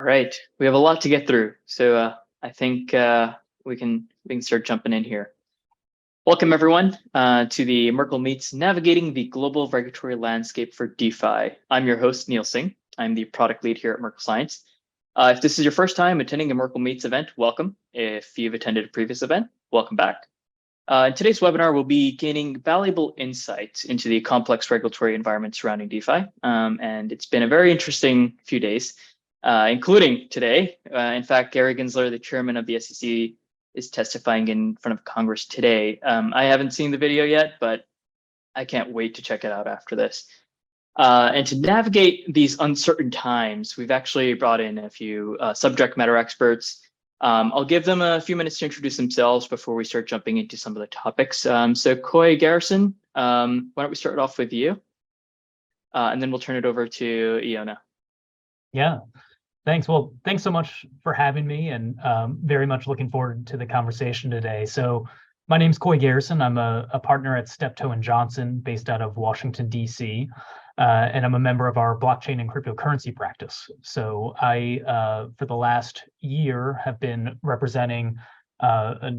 All right, we have a lot to get through, so I think we can start jumping in here. Welcome everyone to the Merkle Meets Navigating the Global Regulatory Landscape for DeFi. I'm your host Neil Singh. I'm the product lead here at Merkle Science. If this is your first time attending a Merkle Meets event, welcome. If you've attended a previous event, welcome back. In today's webinar, we'll be gaining valuable insights into the complex regulatory environment surrounding DeFi, and it's been a very interesting few days. Including today. In fact, Gary Gensler, the chairman of the SEC, is testifying in front of Congress today. I haven't seen the video yet, but I can't wait to check it out after this. And to navigate these uncertain times, we've actually brought in a few subject matter experts. I'll give them a few minutes to introduce themselves before we start jumping into some of the topics. So Coy Garrison, why don't we start off with you? And then we'll turn it over to Iona. Yeah. Thanks. Well, thanks so much for having me, and very much looking forward to the conversation today. So my name's Coy Garrison. I'm a partner at Steptoe & Johnson based out of Washington, D.C., and I'm a member of our blockchain and cryptocurrency practice. So I, for the last year, have been representing a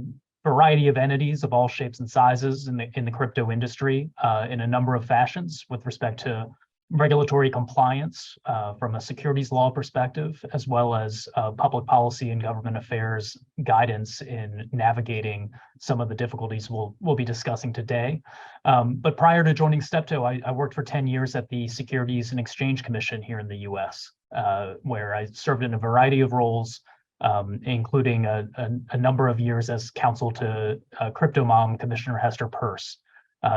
variety of entities of all shapes and sizes in the crypto industry in a number of fashions with respect to regulatory compliance from a securities law perspective, as well as public policy and government affairs guidance in navigating some of the difficulties we'll be discussing today. But prior to joining Steptoe, I worked for 10 years at the Securities and Exchange Commission here in the US, where I served in a variety of roles, including a number of years as counsel to Crypto Mom Commissioner Hester Peirce.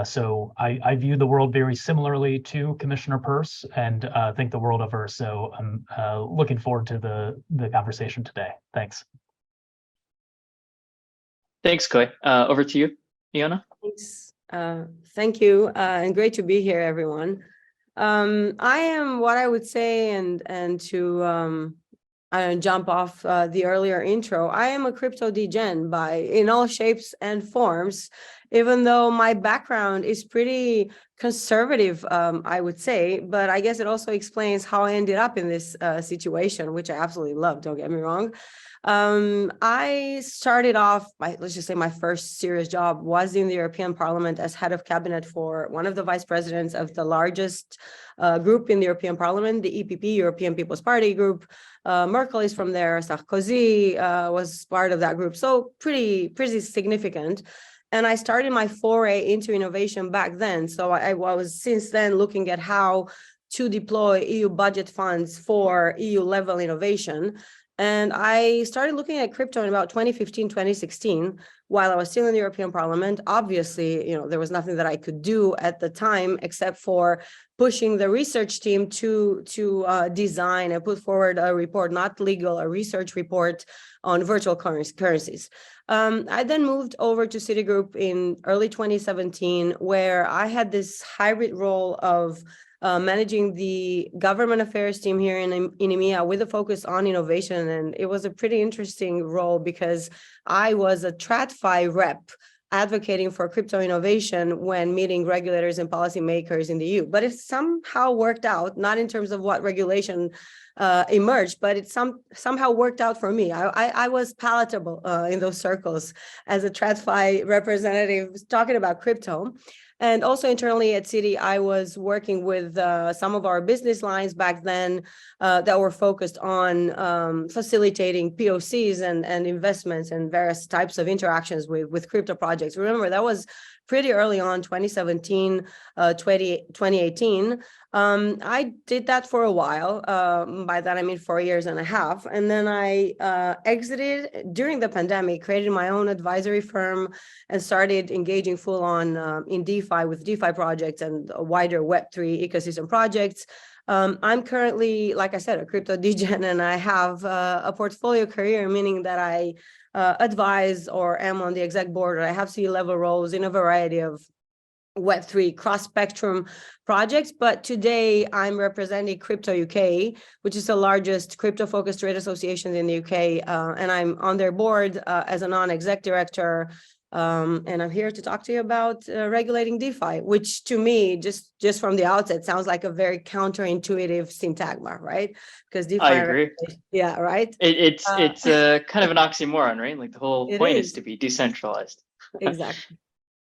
So I view the world very similarly to Commissioner Peirce and think the world of her. So I'm looking forward to the conversation today. Thanks. Thanks, Coy. Over to you, Iona. Thanks. Thank you, and great to be here, everyone. I am what I would say, and to jump off the earlier intro, I am a crypto degen in all shapes and forms, even though my background is pretty conservative, I would say, but I guess it also explains how I ended up in this situation, which I absolutely love, don't get me wrong. I started off, let's just say my first serious job was in the European Parliament as head of cabinet for one of the vice presidents of the largest group in the European Parliament, the EPP, European People's Party group. Merkel is from there, Sarkozy was part of that group, so pretty significant. And I started my foray into innovation back then. So I was since then looking at how to deploy EU budget funds for EU level innovation. And I started looking at crypto in about 2015, 2016, while I was still in the European Parliament. Obviously, there was nothing that I could do at the time except for pushing the research team to design and put forward a report, not legal, a research report on virtual currencies. I then moved over to Citigroup in early 2017, where I had this hybrid role of managing the government affairs team here in EMEA with a focus on innovation. And it was a pretty interesting role because I was a TradFi rep advocating for crypto innovation when meeting regulators and policymakers in the EU. But it somehow worked out, not in terms of what regulation emerged, but it somehow worked out for me. I was palatable in those circles as a TradFi representative talking about crypto. And also internally at Citi, I was working with some of our business lines back then that were focused on facilitating POCs and investments and various types of interactions with crypto projects. Remember, that was pretty early on, 2017, 2018. I did that for a while. By that, I mean 4.5 years. And then I exited during the pandemic, created my own advisory firm and started engaging full on in DeFi with DeFi projects and wider Web3 ecosystem projects. I'm currently, like I said, a crypto degen, and I have a portfolio career, meaning that I advise or am on the exec board, or I have C-level roles in a variety of Web3 cross-spectrum projects. But today I'm representing Crypto UK, which is the largest crypto-focused trade association in the UK, and I'm on their board as a non-exec director. And I'm here to talk to you about regulating DeFi, which to me, just from the outset, sounds like a very counterintuitive syntagma, right? Because DeFi, I agree. yeah, right. It's kind of an oxymoron, right? Like the whole It point is is to be decentralized. exactly.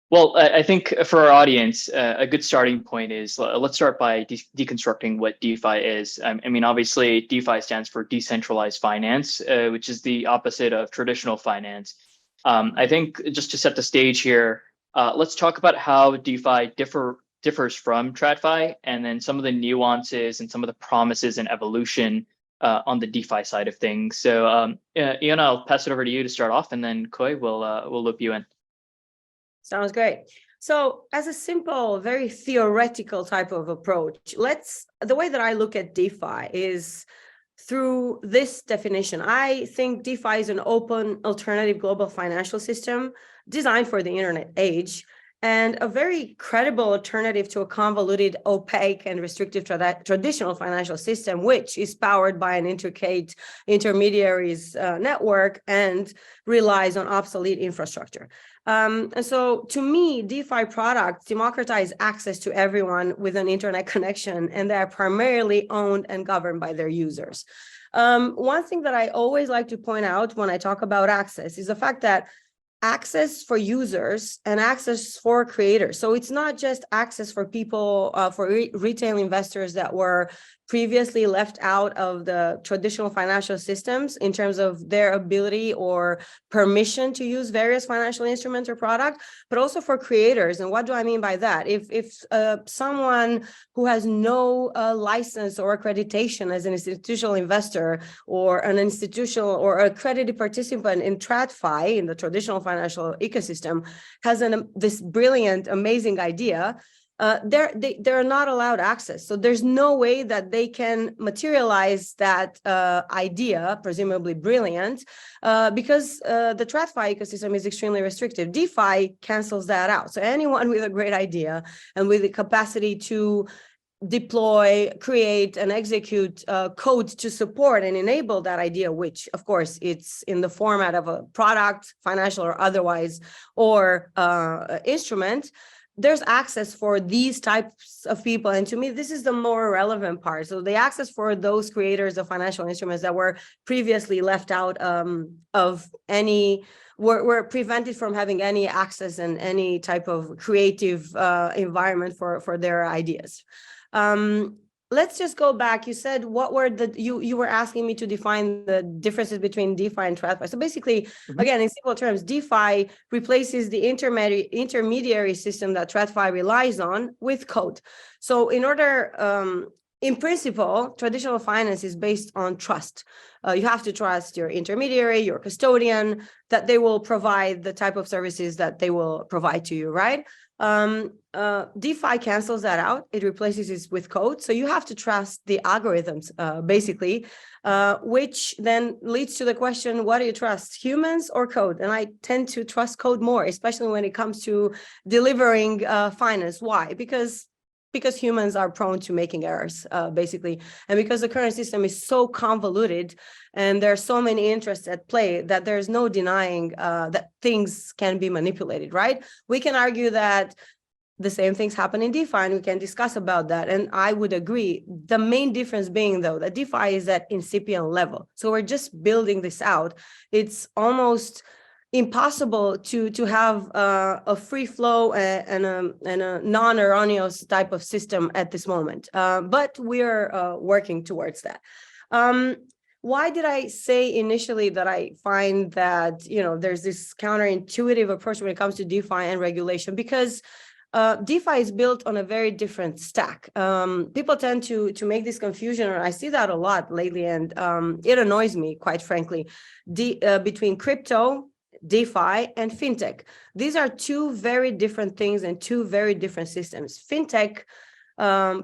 Well, I think for our audience, a good starting point is let's start by deconstructing what DeFi is. I mean, obviously, DeFi stands for decentralized finance, which is the opposite of traditional finance. I think just to set the stage here, let's talk about how DeFi differs from TradFi, and then some of the nuances and some of the promises and evolution on the DeFi side of things. So, Ian, I'll pass it over to you to start off, and then Koi will loop you in. Sounds great. So as a simple, very theoretical type of approach, the way that I look at DeFi is through this definition. I think DeFi is an open alternative global financial system designed for the internet age, and a very credible alternative to a convoluted, opaque, and restrictive traditional financial system, which is powered by an intricate intermediaries network and relies on obsolete infrastructure. And so to me, DeFi products democratize access to everyone with an internet connection, and they are primarily owned and governed by their users. One thing that I always like to point out when I talk about access is the fact that access for users and access for creators. So it's not just access for people, for retail investors that were previously left out of the traditional financial systems in terms of their ability or permission to use various financial instruments or product, but also for creators. And what do I mean by that? If someone who has no license or accreditation as an institutional investor or an institutional or accredited participant in TradFi, in the traditional financial ecosystem, has this brilliant, amazing idea, they're not allowed access. So there's no way that they can materialize that idea, presumably brilliant, because the TradFi ecosystem is extremely restrictive. DeFi cancels that out. So anyone with a great idea and with the capacity to deploy, create, and execute code to support and enable that idea, which of course it's in the format of a product, financial or otherwise, or instrument, there's access for these types of people. And to me, this is the more relevant part. So the access for those creators of financial instruments that were previously left out of any, were prevented from having any access and any type of creative environment for their ideas. Let's just go back. You said what were you were asking me to define the differences between DeFi and TradFi. So basically, again, in simple terms, DeFi replaces the intermediary system that TradFi relies on with code. So in order, in principle, traditional finance is based on trust. You have to trust your intermediary, your custodian, that they will provide the type of services that they will provide to you, right? DeFi cancels that out. It replaces it with code. So you have to trust the algorithms, basically, which then leads to the question, what do you trust, humans or code? And I tend to trust code more, especially when it comes to delivering finance. Why? Because humans are prone to making errors, basically. And because the current system is so convoluted and there are so many interests at play that there's no denying that things can be manipulated, right? We can argue that the same things happen in DeFi, and we can discuss about that. And I would agree. The main difference being, though, that DeFi is at incipient level. So we're just building this out. It's almost impossible to have a free flow and a non-erroneous type of system at this moment. But we're working towards that. Why did I say initially that I find that, there's this counterintuitive approach when it comes to DeFi and regulation? Because DeFi is built on a very different stack. People tend to make this confusion, or I see that a lot lately, and it annoys me, quite frankly, between crypto, DeFi, and fintech. These are two very different things and two very different systems. Fintech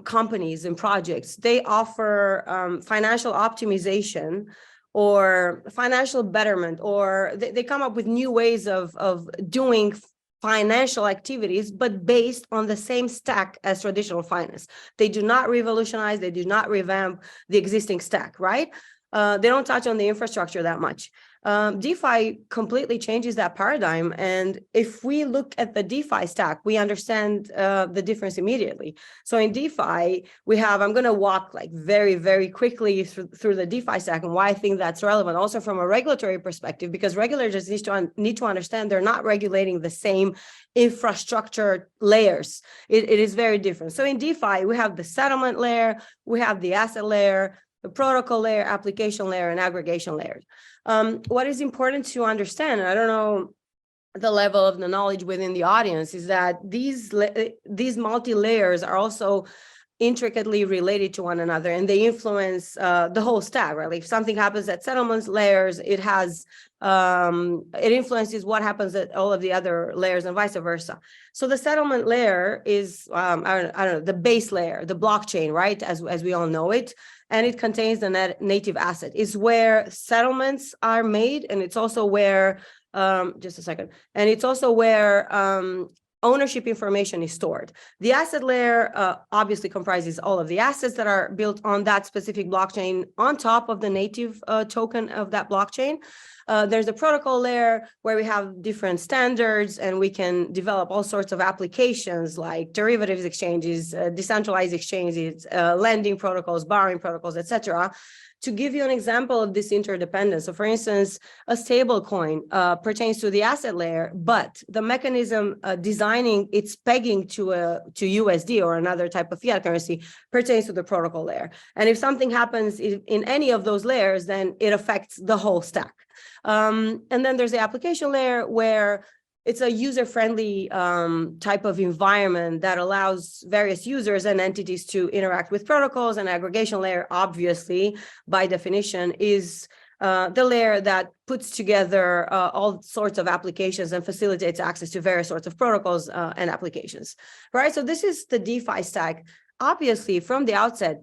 companies and projects, they offer financial optimization or financial betterment, or they come up with new ways of doing financial activities, but based on the same stack as traditional finance. They do not revolutionize, they do not revamp the existing stack, right? They don't touch on the infrastructure that much. DeFi completely changes that paradigm. And if we look at the DeFi stack, we understand the difference immediately. So in DeFi, we have, I'm going to walk like very, very quickly through the DeFi stack and why I think that's relevant. Also from a regulatory perspective, because regulators need to understand they're not regulating the same infrastructure layers. It is very different. So in DeFi, we have the settlement layer, we have the asset layer, the protocol layer, application layer, and aggregation layers. What is important to understand, and I don't know the level of the knowledge within the audience, is that these multi-layers are also intricately related to one another, and they influence the whole stack, right? Like if something happens at settlements layers, it influences what happens at all of the other layers and vice versa. So the settlement layer is, I don't know, the base layer, the blockchain, right? As we all know it. And it contains the native asset. It's where settlements are made. And it's also where, just a second. And it's also where ownership information is stored. The asset layer obviously comprises all of the assets that are built on that specific blockchain on top of the native token of that blockchain. There's a protocol layer where we have different standards and we can develop all sorts of applications like derivatives exchanges, decentralized exchanges, lending protocols, borrowing protocols, etc. To give you an example of this interdependence, so for instance, a stable coin pertains to the asset layer, but the mechanism designing its pegging to USD or another type of fiat currency pertains to the protocol layer. And if something happens in any of those layers, then it affects the whole stack. And then there's the application layer where it's a user-friendly type of environment that allows various users and entities to interact with protocols. And aggregation layer, obviously, by definition, is the layer that puts together all sorts of applications and facilitates access to various sorts of protocols and applications, right? So this is the DeFi stack. Obviously, from the outset,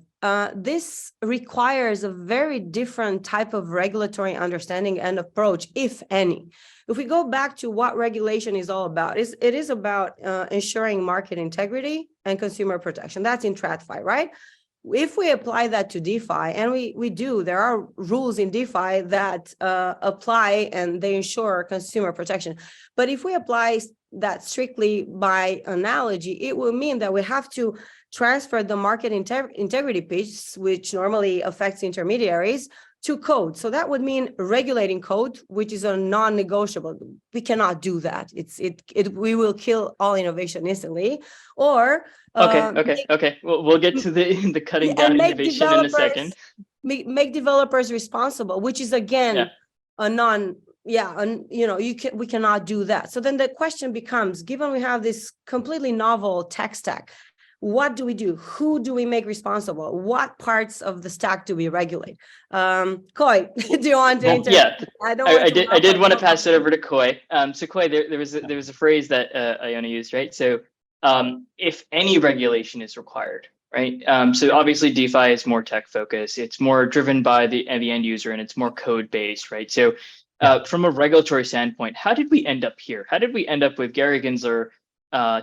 this requires a very different type of regulatory understanding and approach, if any. If we go back to what regulation is all about, it is about ensuring market integrity and consumer protection. That's in TradFi, right? If we apply that to DeFi, and we do, there are rules in DeFi that apply and they ensure consumer protection. But if we apply that strictly by analogy, it will mean that we have to transfer the market integrity piece, which normally affects intermediaries, to code. So that would mean regulating code, which is a non-negotiable. We cannot do that. We will kill all innovation instantly. Or Okay. We'll get to the cutting down innovation in a second. Make developers responsible, which is again a non. And we cannot do that. So then the question becomes, given we have this completely novel tech stack, what do we do? Who do we make responsible? What parts of the stack do we regulate? Koi, do you want to enter? Yeah, I did want to pass it over to Koi. So Koi, there was a phrase that Iona used, right? So if any regulation is required, right? So obviously DeFi is more tech focused. It's more driven by the end user and it's more code based, right? So from a regulatory standpoint, how did we end up here? How did we end up with Gary Gensler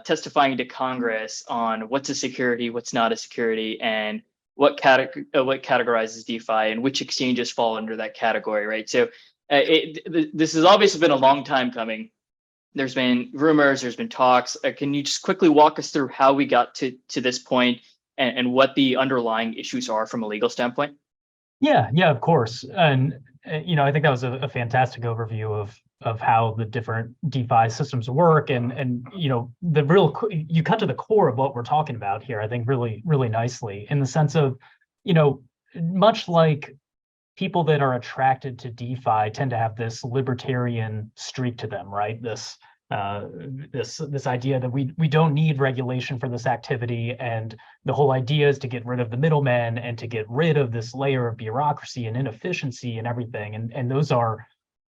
testifying to Congress on what's a security, what's not a security, and what categorizes DeFi and which exchanges fall under that category, right? So this has obviously been a long time coming. There's been rumors, there's been talks. Can you just quickly walk us through how we got to this point and what the underlying issues are from a legal standpoint? Yeah, of course. And I think that was a fantastic overview of how the different DeFi systems work, and you cut to the core of what we're talking about here, I think really, really nicely, in the sense of, much like people that are attracted to DeFi tend to have this libertarian streak to them, right? This idea that we don't need regulation for this activity, and the whole idea is to get rid of the middlemen and to get rid of this layer of bureaucracy and inefficiency and everything. And those are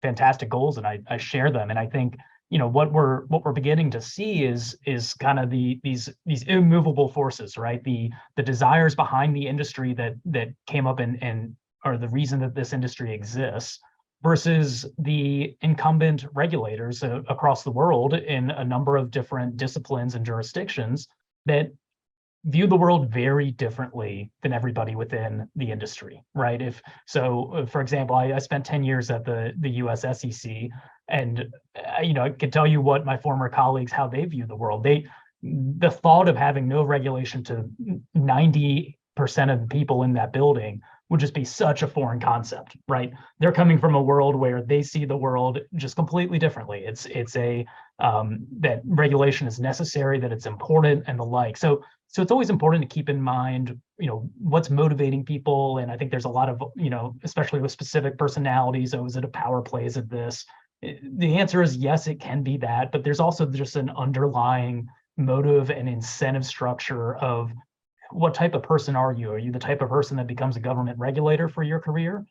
fantastic goals, and I share them. And I think what we're beginning to see is kind of these immovable forces, right? The desires behind the industry that came up and are the reason that this industry exists, versus the incumbent regulators across the world in a number of different disciplines and jurisdictions that view the world very differently than everybody within the industry, right? For example, I spent 10 years at the US SEC, and I can tell you what my former colleagues, how they view the world. The thought of having no regulation to 90% of the people in that building would just be such a foreign concept, right? They're coming from a world where they see the world just completely differently. It's that regulation is necessary, that it's important, and the like. So it's always important to keep in mind, what's motivating people. And I think there's a lot of, especially with specific personalities, is it a power play? Is it this? The answer is yes, it can be that, but there's also just an underlying motive and incentive structure of what type of person are you? Are you the type of person that becomes a government regulator for your career?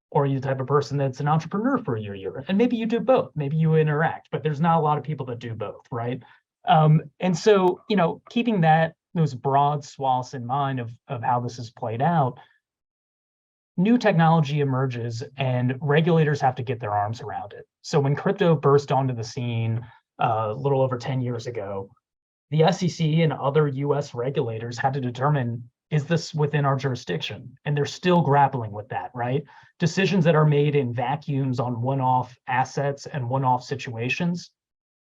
Or are you the type of person that's an entrepreneur for your year? And maybe you do both, maybe you interact, but there's not a lot of people that do both, right? And so, keeping those broad swaths in mind of how this is played out, new technology emerges and regulators have to get their arms around it. So when crypto burst onto the scene a little over 10 years ago, the SEC and other US regulators had to determine, is this within our jurisdiction? And they're still grappling with that, right? Decisions that are made in vacuums on one-off assets and one-off situations,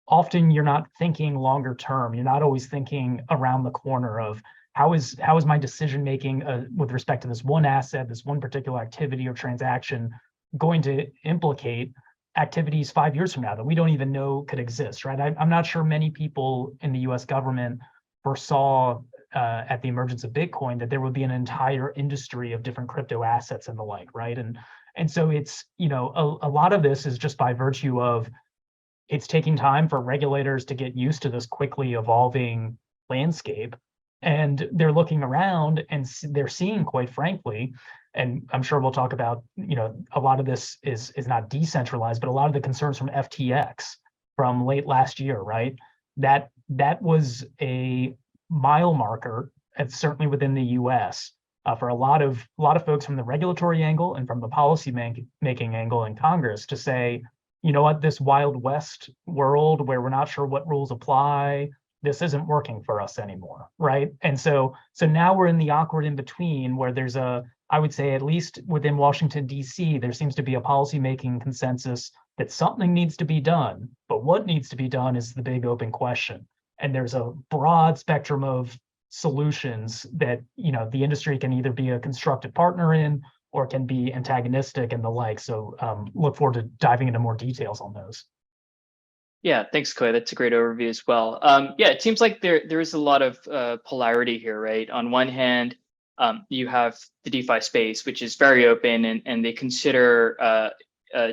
often you're not thinking longer term. You're not always thinking around the corner of how is my decision making with respect to this one asset, this one particular activity or transaction going to implicate activities 5 years from now that we don't even know could exist, right? I'm not sure many people in the US government foresaw at the emergence of Bitcoin that there would be an entire industry of different crypto assets and the like, right? And so it's, a lot of this is just by virtue of it's taking time for regulators to get used to this quickly evolving landscape. And they're looking around and they're seeing, quite frankly, and I'm sure we'll talk about, a lot of this is not decentralized, but a lot of the concerns from FTX from late last year, right? That was a mile marker, and certainly within the US, for a lot of folks from the regulatory angle and from the policy making angle in Congress to say, you know what, this Wild West world where we're not sure what rules apply, this isn't working for us anymore, right? And so now we're in the awkward in between where there's I would say, at least within Washington, D.C., there seems to be a policymaking consensus that something needs to be done, but what needs to be done is the big open question. And there's a broad spectrum of solutions that, the industry can either be a constructive partner in or can be antagonistic and the like. So look forward to diving into more details on those. Yeah, thanks, Coy. That's a great overview as well. Yeah, it seems like there is a lot of polarity here, right? On one hand, you have the DeFi space, which is very open, and they consider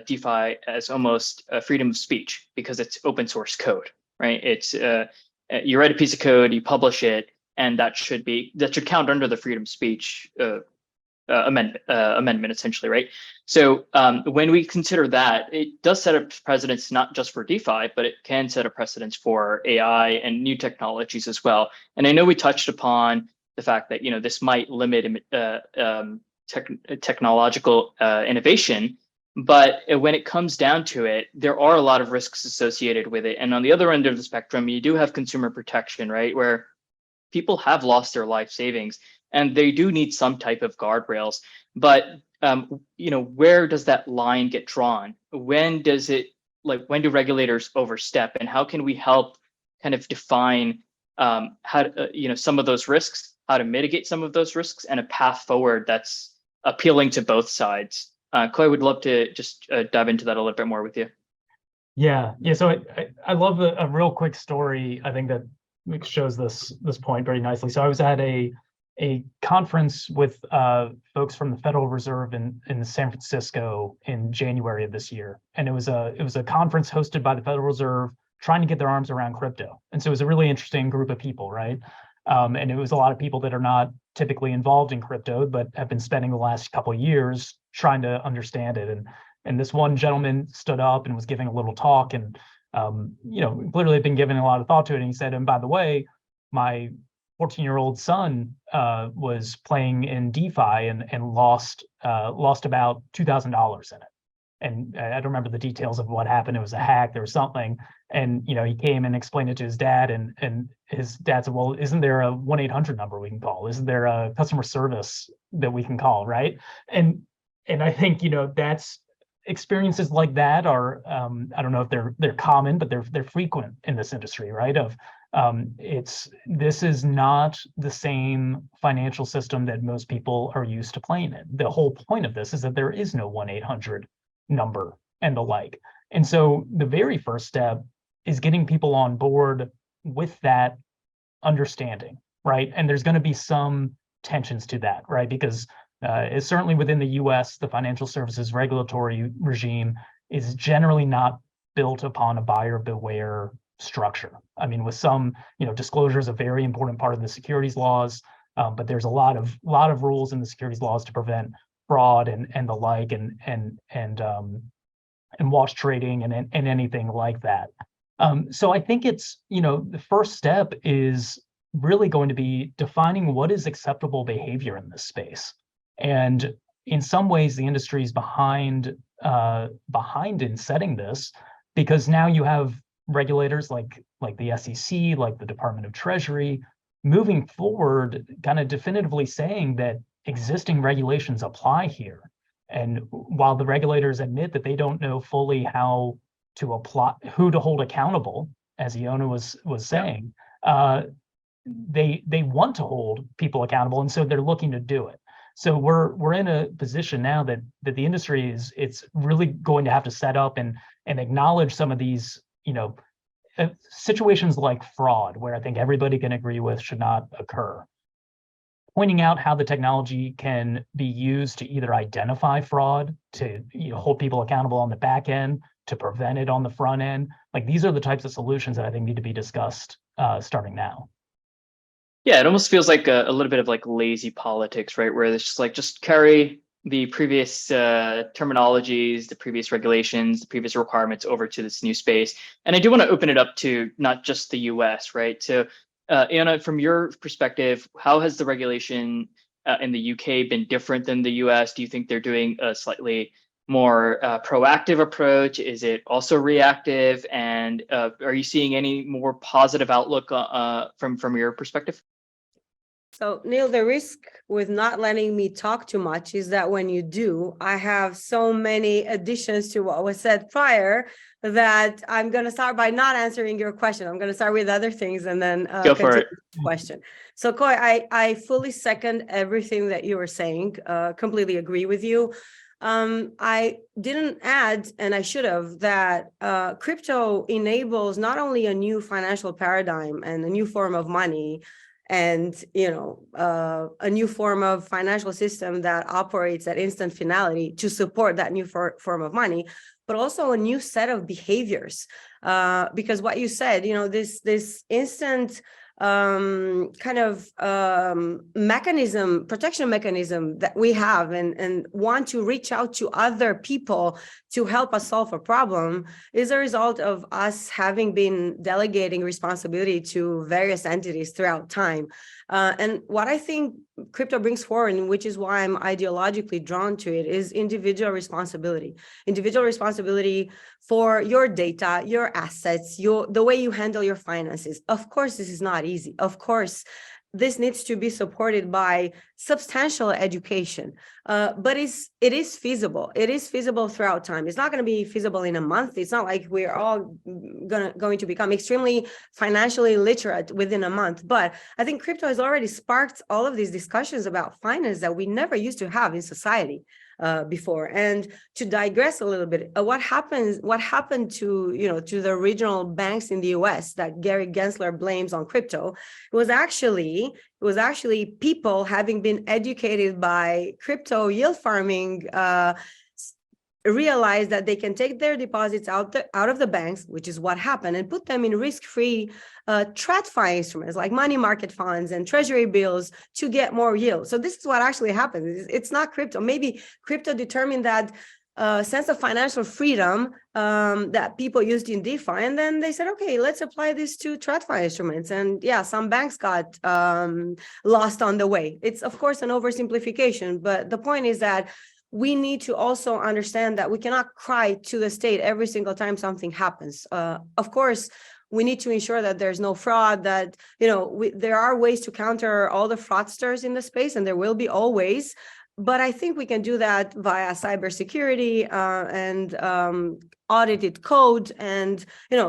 DeFi as almost a freedom of speech because it's open source code, right? It's you write a piece of code, you publish it, and that should count under the freedom of speech amendment, essentially, right? So when we consider that, it does set a precedence not just for DeFi, but it can set a precedence for AI and new technologies as well. And I know we touched upon the fact that this might limit technological innovation, but when it comes down to it, there are a lot of risks associated with it. And on the other end of the spectrum, you do have consumer protection, right, where people have lost their life savings, and they do need some type of guardrails. But where does that line get drawn? When do regulators overstep, and how can we help kind of define how to, some of those risks, how to mitigate some of those risks, and a path forward that's appealing to both sides? Coy, would love to just dive into that a little bit more with you. Yeah. So I love a real quick story. I think that shows this point very nicely. So I was at a conference with folks from the Federal Reserve in San Francisco in January of this year, and it was a conference hosted by the Federal Reserve trying to get their arms around crypto. And so it was a really interesting group of people, right? And it was a lot of people that are not typically involved in crypto, but have been spending the last couple of years trying to understand it. And this one gentleman stood up and was giving a little talk, and clearly had been giving a lot of thought to it. And he said, and by the way, my 14-year-old son was playing in DeFi and lost about $2,000 in it. and I don't remember the details of what happened. It was a hack, there was something. And, he came and explained it to his dad, and his dad said, well, isn't there a 1-800 number we can call? Isn't there a customer service that we can call, right? And I think, that's experiences like that are, I don't know if they're common, but they're frequent in this industry, right? This is not the same financial system that most people are used to playing in. The whole point of this is that there is no 1-800 number and the like. And so the very first step is getting people on board with that understanding, right? And there's going to be some tensions to that, right? Because it's certainly within the US, the financial services regulatory regime is generally not built upon a buyer beware structure. I mean, with some, disclosure is a very important part of the securities laws, but there's a lot of rules in the securities laws to prevent fraud and the like, and wash trading and anything like that. So I think it's, the first step is really going to be defining what is acceptable behavior in this space. And in some ways, the industry is behind in setting this, because now you have regulators like the SEC, like the Department of Treasury, moving forward, kind of definitively saying that existing regulations apply here. And while the regulators admit that they don't know fully how to apply, who to hold accountable, as Iona was saying, they want to hold people accountable, and so they're looking to do it. So we're in a position now that the industry it's really going to have to set up and acknowledge some of these, situations like fraud, where I think everybody can agree with should not occur. Pointing out how the technology can be used to either identify fraud, to hold people accountable on the back end, to prevent it on the front end. Like, these are the types of solutions that I think need to be discussed starting now. Yeah, it almost feels like a little bit of like lazy politics, right? Where it's just like, just carry the previous terminologies, the previous regulations, the previous requirements over to this new space. And I do want to open it up to not just the US, right? So Iona, from your perspective, how has the regulation in the UK been different than the US? Do you think they're doing a slightly more proactive approach? Is it also reactive? And are you seeing any more positive outlook from your perspective? So, Neil, the risk with not letting me talk too much is that when you do, I have so many additions to what was said prior that I'm going to start by not answering your question. I'm going to start with other things and then go for it. The question. So, Koi, I fully second everything that you were saying. Completely agree with you. I didn't add, and I should have, that crypto enables not only a new financial paradigm and a new form of money, and a new form of financial system that operates at instant finality to support that new form of money, but also a new set of behaviors. Because what you said, this instant protection mechanism that we have and want to reach out to other people to help us solve a problem is a result of us having been delegating responsibility to various entities throughout time. And what I think crypto brings forward, and which is why I'm ideologically drawn to it, is individual responsibility for your data, your assets, the way you handle your finances. Of course, this is not easy. Of course, this needs to be supported by substantial education, but it is feasible. It is feasible throughout time. It's not going to be feasible in a month. It's not like we're all going to become extremely financially literate within a month. But I think crypto has already sparked all of these discussions about finance that we never used to have in society before. And to digress a little bit, what happened to the regional banks in the US that Gary Gensler blames on crypto? It was actually people having been educated by crypto yield farming realize that they can take their deposits out of the banks, which is what happened, and put them in risk-free TradFi instruments like money market funds and treasury bills to get more yield. So this is what actually happened. It's not crypto. Maybe crypto determined that sense of financial freedom that people used in DeFi, and then they said, okay, let's apply this to TradFi instruments. And yeah, some banks got lost on the way. It's of course an oversimplification, but the point is that we need to also understand that we cannot cry to the state every single time something happens. Of course, we need to ensure that there's no fraud, that, there are ways to counter all the fraudsters in the space, and there will be always. But I think we can do that via cybersecurity and audited code, and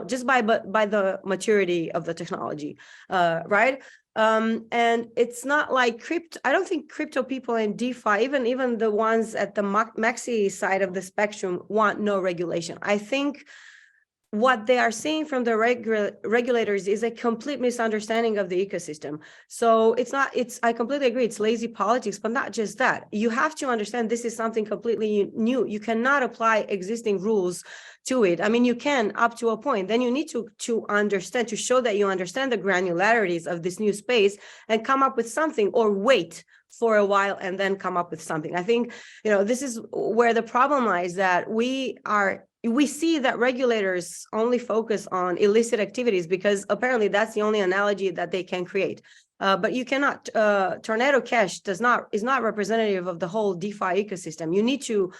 just by the maturity of the technology, right? And it's not like crypto. I don't think crypto people in DeFi, even the ones at the maxi side of the spectrum, want no regulation. I think what they are seeing from the regulators is a complete misunderstanding of the ecosystem. So I completely agree, it's lazy politics, but not just that. You have to understand this is something completely new. You cannot apply existing rules to it. I mean, you can up to a point. Then you need to understand, to show that you understand the granularities of this new space and come up with something, or wait for a while and then come up with something. I think, this is where the problem lies, that we see that regulators only focus on illicit activities because apparently that's the only analogy that they can create. But you cannot, Tornado Cash is not representative of the whole DeFi ecosystem. You need to,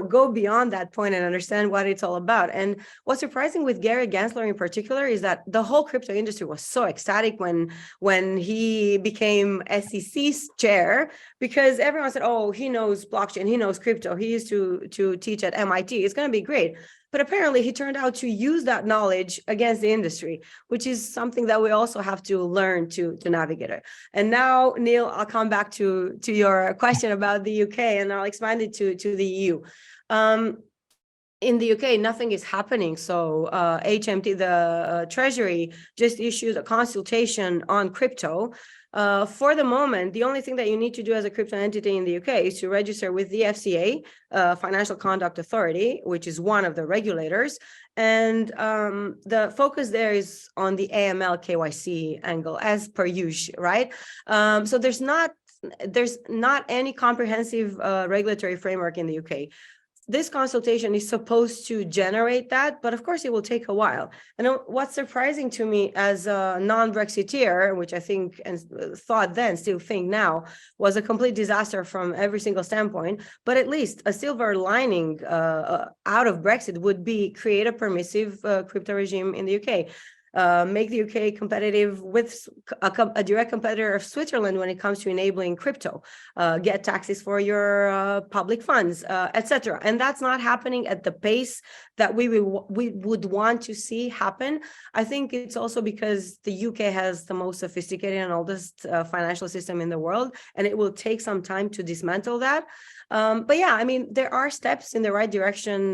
go beyond that point and understand what it's all about. And what's surprising with Gary Gensler in particular is that the whole crypto industry was so ecstatic when he became SEC's chair, because everyone said, oh, he knows blockchain, he knows crypto, he used to teach at MIT, it's going to be great. But apparently he turned out to use that knowledge against the industry, which is something that we also have to learn to navigate it. And now, Neil, I'll come back to your question about the UK, and I'll expand it to the EU. In the UK, nothing is happening. So HMT, the Treasury, just issued a consultation on crypto. For the moment, the only thing that you need to do as a crypto entity in the UK is to register with the FCA, Financial Conduct Authority, which is one of the regulators. And the focus there is on the AML KYC angle, as per usual, right? So there's not any comprehensive regulatory framework in the UK. This consultation is supposed to generate that, but of course it will take a while. And what's surprising to me as a non-Brexiteer, which I think and thought then, still think now, was a complete disaster from every single standpoint, but at least a silver lining out of Brexit would be create a permissive crypto regime in the UK. Make the UK competitive with a direct competitor of Switzerland when it comes to enabling crypto, get taxes for your public funds, etc. And that's not happening at the pace that we would want to see happen. I think it's also because the UK has the most sophisticated and oldest financial system in the world, and it will take some time to dismantle that. But yeah, I mean, there are steps in the right direction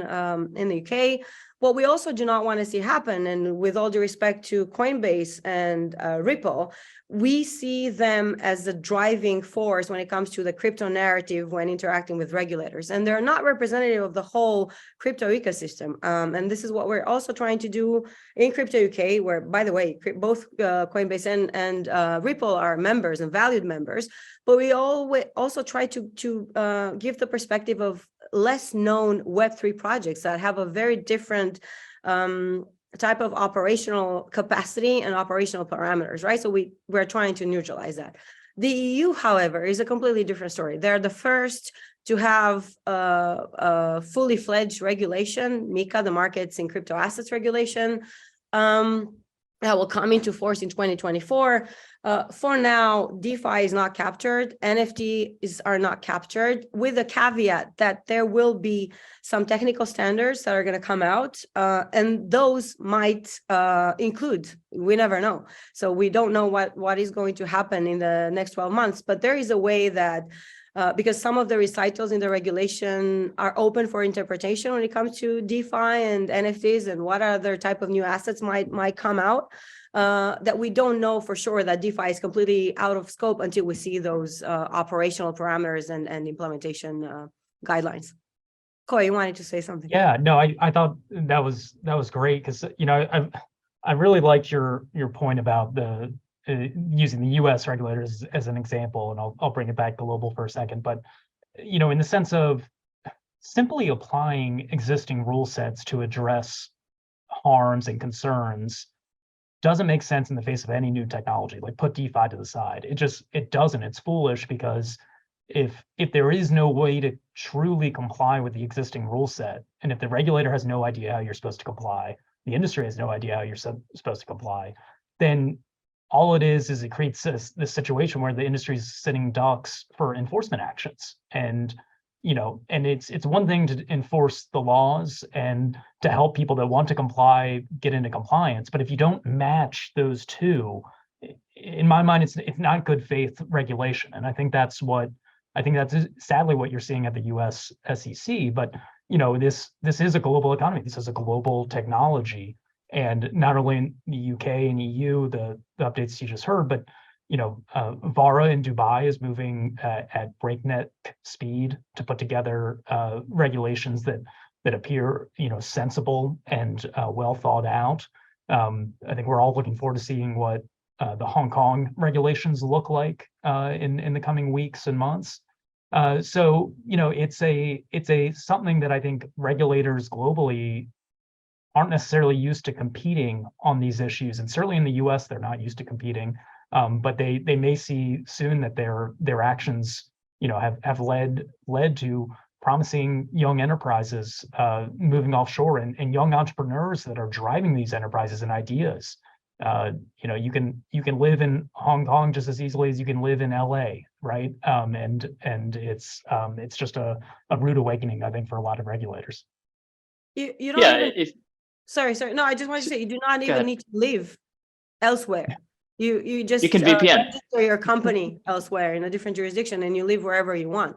in the UK. What we also do not want to see happen, and with all due respect to Coinbase and Ripple, we see them as the driving force when it comes to the crypto narrative when interacting with regulators. And they're not representative of the whole crypto ecosystem. And this is what we're also trying to do in Crypto UK, where, by the way, both Coinbase and Ripple are members and valued members. But we also try to give the perspective of less known Web3 projects that have a very different type of operational capacity and operational parameters, right? So we're trying to neutralize that. The EU, however, is a completely different story. They're the first to have a fully fledged regulation, MiCA, the Markets in Crypto Assets Regulation, that will come into force in 2024. For now, DeFi is not captured, NFTs are not captured, with a caveat that there will be some technical standards that are going to come out, and those might include, we never know. So we don't know what is going to happen in the next 12 months, but there is a way that because some of the recitals in the regulation are open for interpretation when it comes to DeFi and NFTs and what other type of new assets might come out, that we don't know for sure that DeFi is completely out of scope until we see those operational parameters and implementation guidelines. Koi, you wanted to say something? Yeah, no, I thought that was great, because I really liked your point about the using the U.S. regulators as an example, and I'll bring it back global for a second. But in the sense of simply applying existing rule sets to address harms and concerns doesn't make sense in the face of any new technology. Like, put DeFi to the side. It doesn't. It's foolish, because if there is no way to truly comply with the existing rule set, and if the regulator has no idea how you're supposed to comply, the industry has no idea how you're supposed to comply, then all it is it creates this situation where the industry is sitting ducks for enforcement actions. And and it's one thing to enforce the laws and to help people that want to comply get into compliance, but if you don't match those two, in my mind, it's not good faith regulation. And I think that's sadly what you're seeing at the US SEC. But this is a global economy. This is a global technology. And not only in the UK and EU, the updates you just heard, but VARA in Dubai is moving at breakneck speed to put together regulations that appear sensible and well thought out. I think we're all looking forward to seeing what the Hong Kong regulations look like in the coming weeks and months. So it's a something that I think regulators globally aren't necessarily used to competing on these issues, and certainly in the US they're not used to competing. But they may see soon that their actions have led to promising young enterprises moving offshore and young entrepreneurs that are driving these enterprises and ideas. You can live in Hong Kong just as easily as you can live in LA, right? And it's just a rude awakening, I think, for a lot of regulators. You don't even, sorry. No, I just want to say you do not even need to live elsewhere. You just can VPN. register your company elsewhere in a different jurisdiction, and you live wherever you want.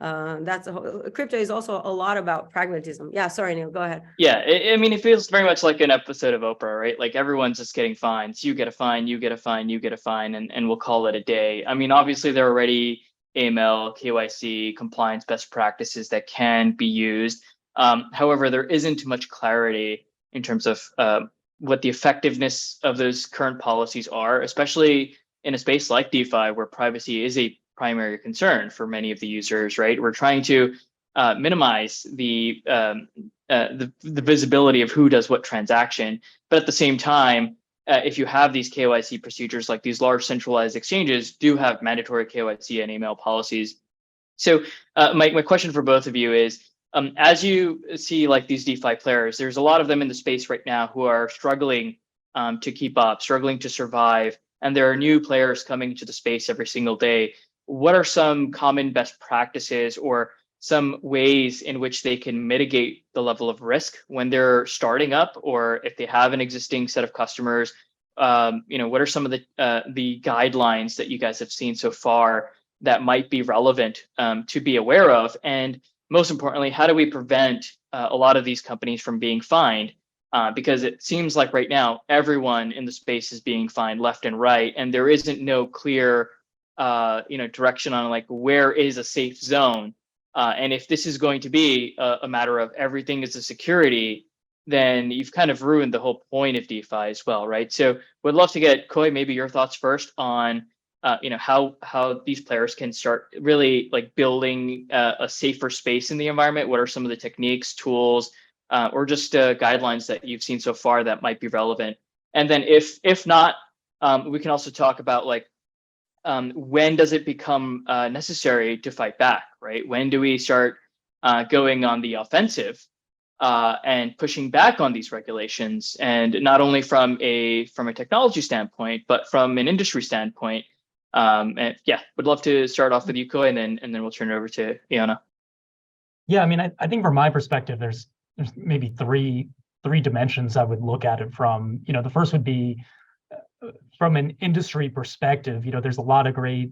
That's crypto is also a lot about pragmatism. Yeah, sorry, Neil, go ahead. Yeah, I mean, it feels very much like an episode of Oprah, right? Like everyone's just getting fines. You get a fine, you get a fine, you get a fine, and we'll call it a day. I mean, obviously there are already AML, KYC, compliance best practices that can be used. However, there isn't much clarity in terms of what the effectiveness of those current policies are, especially in a space like DeFi, where privacy is a primary concern for many of the users, right? We're trying to minimize the visibility of who does what transaction, but at the same time, if you have these KYC procedures, like these large centralized exchanges do have mandatory KYC and AML policies. So my question for both of you is, as you see like these DeFi players, there's a lot of them in the space right now who are struggling to keep up, struggling to survive, and there are new players coming to the space every single day. What are some common best practices or some ways in which they can mitigate the level of risk when they're starting up, or if they have an existing set of customers? What are some of the guidelines that you guys have seen so far that might be relevant to be aware of? And most importantly, how do we prevent a lot of these companies from being fined? Because it seems like right now, everyone in the space is being fined left and right, and there isn't no clear direction on like where is a safe zone. And if this is going to be a matter of everything is a security, then you've kind of ruined the whole point of DeFi as well, right? So would love to get, Koy, maybe your thoughts first on how these players can start really like building a safer space in the environment. What are some of the techniques, tools, or just guidelines that you've seen so far that might be relevant? And then if not, we can also talk about like when does it become necessary to fight back, right? When do we start going on the offensive and pushing back on these regulations, and not only from a technology standpoint, but from an industry standpoint? And yeah, would love to start off with you, Koy, and then we'll turn it over to Iona. Yeah, I mean, I think from my perspective, there's maybe three dimensions I would look at it from. The first would be from an industry perspective. There's a lot of great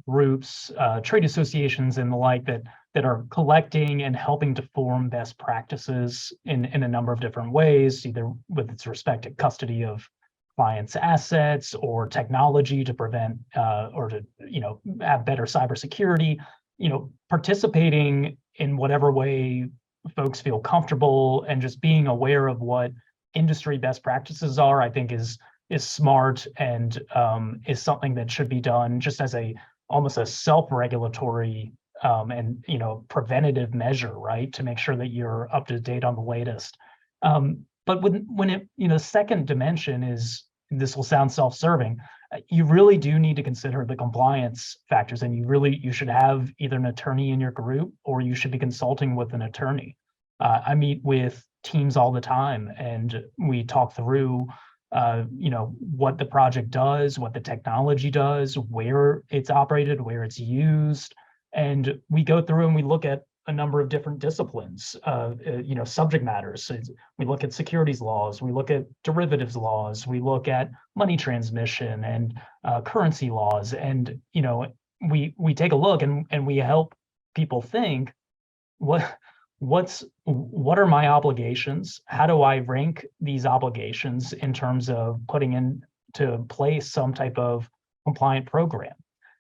groups, trade associations and the like that are collecting and helping to form best practices in a number of different ways, either with its respect to custody of clients' assets or technology to prevent or to have better cybersecurity. Participating in whatever way folks feel comfortable and just being aware of what industry best practices are, I think is smart and is something that should be done just as almost a self-regulatory and preventative measure, right, to make sure that you're up to date on the latest. But when it, the second dimension is this will sound self-serving, you really do need to consider the compliance factors, and you should have either an attorney in your group or you should be consulting with an attorney. I meet with teams all the time, and we talk through what the project does, what the technology does, where it's operated, where it's used, and we go through and we look at a number of different disciplines, subject matters. So we look at securities laws, we look at derivatives laws, we look at money transmission and currency laws, and we take a look and we help people think, what are my obligations? How do I rank these obligations in terms of putting into place some type of compliant program?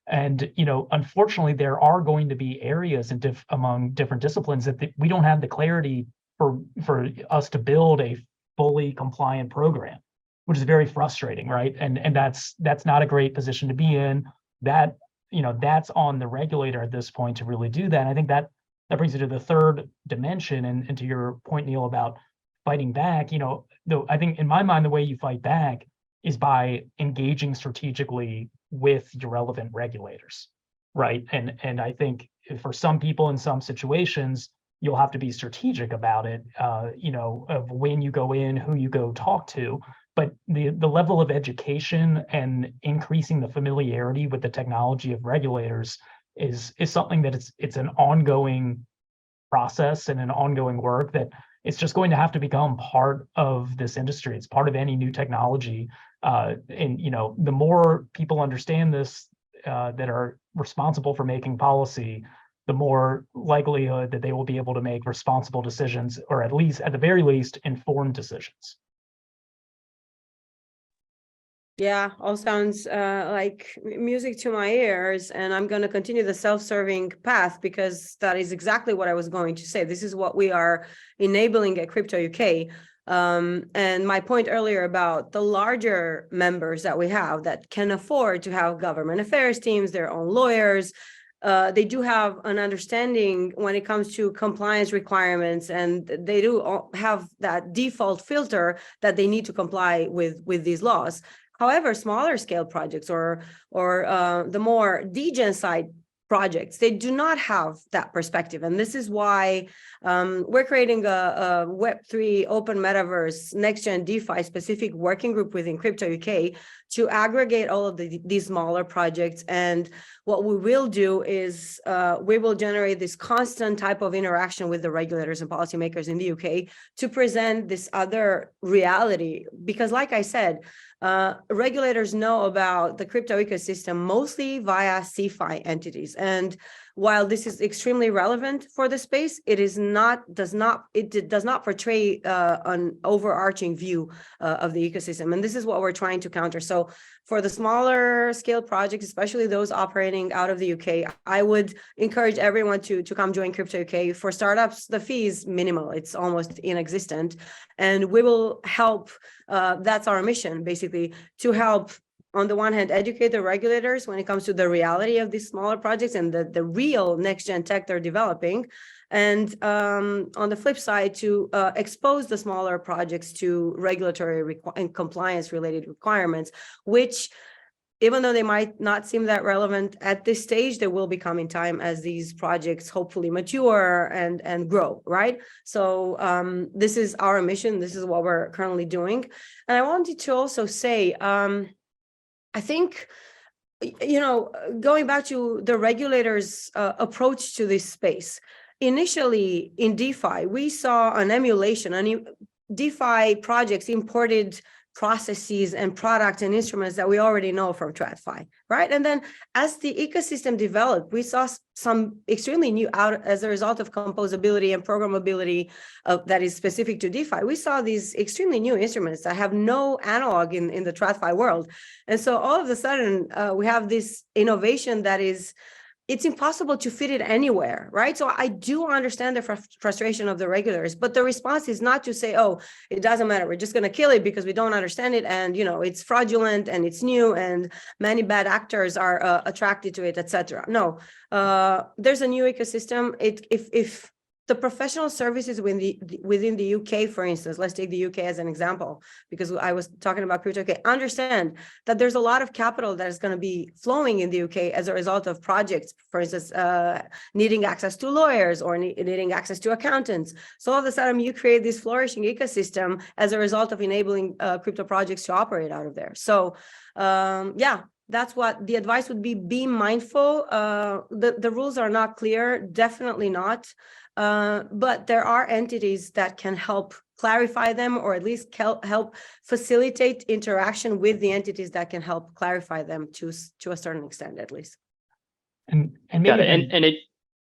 And unfortunately, there are going to be areas among different disciplines that we don't have the clarity for us to build a fully compliant program, which is very frustrating, right? And that's not a great position to be in. That's on the regulator at this point to really do that. And I think that brings you to the third dimension, and to your point, Neil, about fighting back. I think in my mind, the way you fight back is by engaging strategically with your relevant regulators, right? And I think for some people in some situations, you'll have to be strategic about it, of when you go in, who you go talk to. But the level of education and increasing the familiarity with the technology of regulators is something that it's an ongoing process and an ongoing work that it's just going to have to become part of this industry. It's part of any new technology. And the more people understand this, that are responsible for making policy, the more likelihood that they will be able to make responsible decisions, or at the very least, informed decisions. Yeah, all sounds like music to my ears, and I'm going to continue the self-serving path because that is exactly what I was going to say. This is what we are enabling at Crypto UK. And my point earlier about the larger members that we have that can afford to have government affairs teams, their own lawyers, they do have an understanding when it comes to compliance requirements, and they do have that default filter that they need to comply with these laws. However, smaller scale projects or the more degen side projects, they do not have that perspective. And this is why we're creating a Web3 open metaverse next-gen DeFi specific working group within Crypto UK to aggregate all of these smaller projects. And what we will do is we will generate this constant type of interaction with the regulators and policymakers in the UK to present this other reality. Because like I said, regulators know about the crypto ecosystem mostly via CeFi entities. And while this is extremely relevant for the space, it does not portray an overarching view of the ecosystem. And this is what we're trying to counter. So for the smaller scale projects, especially those operating out of the UK, I would encourage everyone to come join Crypto UK. For startups, the fee is minimal. It's almost inexistent. And we will help, that's our mission, basically, to help, on the one hand, educate the regulators when it comes to the reality of these smaller projects and the real next-gen tech they're developing. And on the flip side, to expose the smaller projects to regulatory and compliance-related requirements, which, even though they might not seem that relevant at this stage, they will become in time as these projects hopefully mature and grow, right? So this is our mission. This is what we're currently doing. And I wanted to also say, I think, going back to the regulators' approach to this space, initially in DeFi, we saw an emulation. DeFi projects imported processes and products and instruments that we already know from TradFi, right? And then as the ecosystem developed, we saw some extremely new, as a result of composability and programmability that is specific to DeFi, we saw these extremely new instruments that have no analog in the TradFi world. And so all of a sudden, we have this innovation that it's impossible to fit it anywhere, right? So I do understand the frustration of the regulators, but the response is not to say, oh, it doesn't matter, we're just going to kill it because we don't understand it, and it's fraudulent and it's new and many bad actors are attracted to it, etc. No, there's a new ecosystem. If the professional services within the UK, for instance, let's take the UK as an example, because I was talking about crypto UK, understand that there's a lot of capital that is going to be flowing in the UK as a result of projects, for instance, needing access to lawyers or needing access to accountants. So all of a sudden you create this flourishing ecosystem as a result of enabling crypto projects to operate out of there. So yeah, that's what the advice would be mindful. The rules are not clear, definitely not. But there are entities that can help clarify them, or at least help facilitate interaction with the entities that can help clarify them to a certain extent, at least. And maybe Got it. And it,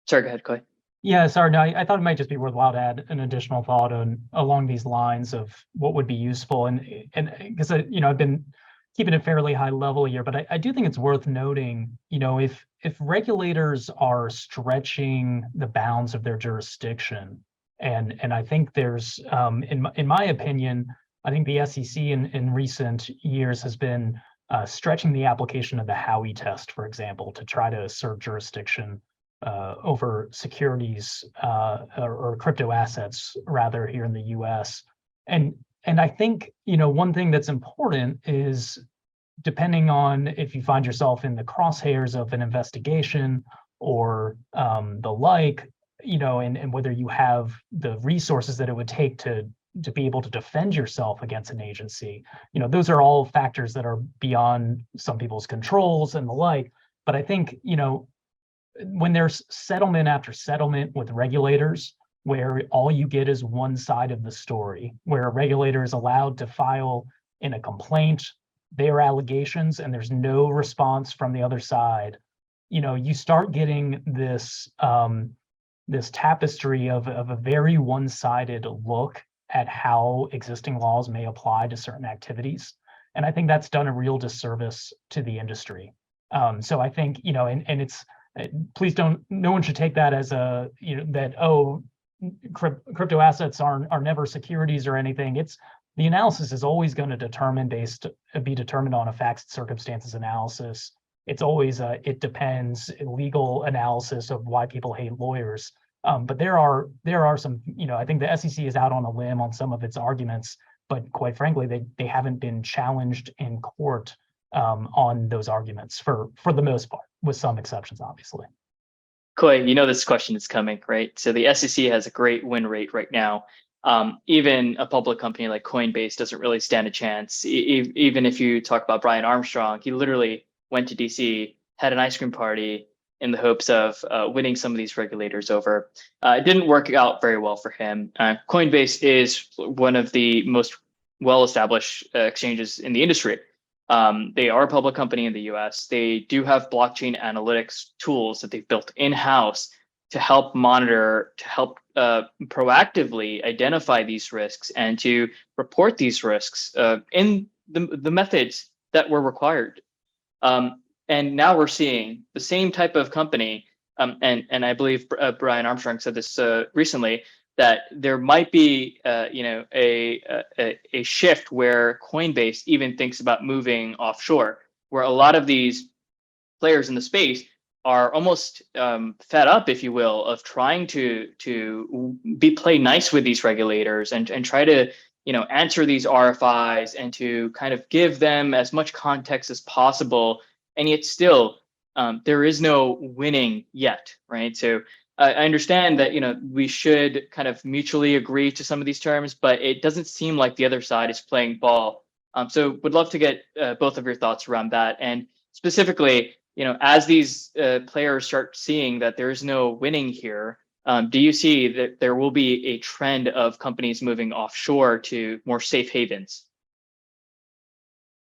sorry, go ahead, Clay. Yeah, sorry. No, I thought it might just be worthwhile to add an additional thought along these lines of what would be useful. And because I've been keeping it fairly high level here, but I do think it's worth noting, if regulators are stretching the bounds of their jurisdiction, and I think there's, in my opinion, I think the SEC in recent years has been stretching the application of the Howey test, for example, to try to assert jurisdiction over securities or crypto assets, rather, here in the U.S. And I think, one thing that's important is, depending on if you find yourself in the crosshairs of an investigation or the like, and whether you have the resources that it would take to be able to defend yourself against an agency, those are all factors that are beyond some people's controls and the like. But I think, when there's settlement after settlement with regulators, where all you get is one side of the story, where a regulator is allowed to file in a complaint their allegations and there's no response from the other side, you start getting this this tapestry of a very one-sided look at how existing laws may apply to certain activities. And I think that's done a real disservice to the industry. So I think, and it's, please no one should take that as a, that, oh, crypto assets are never securities or anything. It's, the analysis is always going to be determined on a facts and circumstances analysis. It's always it depends legal analysis of why people hate lawyers. But there are some, I think the SEC is out on a limb on some of its arguments, but quite frankly, they haven't been challenged in court on those arguments for the most part, with some exceptions, obviously. Coy, this question is coming, right? So the SEC has a great win rate right now. Even a public company like Coinbase doesn't really stand a chance. Even if you talk about Brian Armstrong, he literally went to DC, had an ice cream party in the hopes of winning some of these regulators over. It didn't work out very well for him. Coinbase is one of the most well-established exchanges in the industry. They are a public company in the US. They do have blockchain analytics tools that they've built in-house to help monitor, to help proactively identify these risks and to report these risks in the methods that were required. And now we're seeing the same type of company, and I believe Brian Armstrong said this recently, that there might be a shift where Coinbase even thinks about moving offshore, where a lot of these players in the space are almost fed up, if you will, of trying to play nice with these regulators and try to answer these RFIs and to kind of give them as much context as possible. And yet still, there is no winning yet, right? So I understand that we should kind of mutually agree to some of these terms, but it doesn't seem like the other side is playing ball. So would love to get both of your thoughts around that. And specifically, as these players start seeing that there is no winning here, do you see that there will be a trend of companies moving offshore to more safe havens?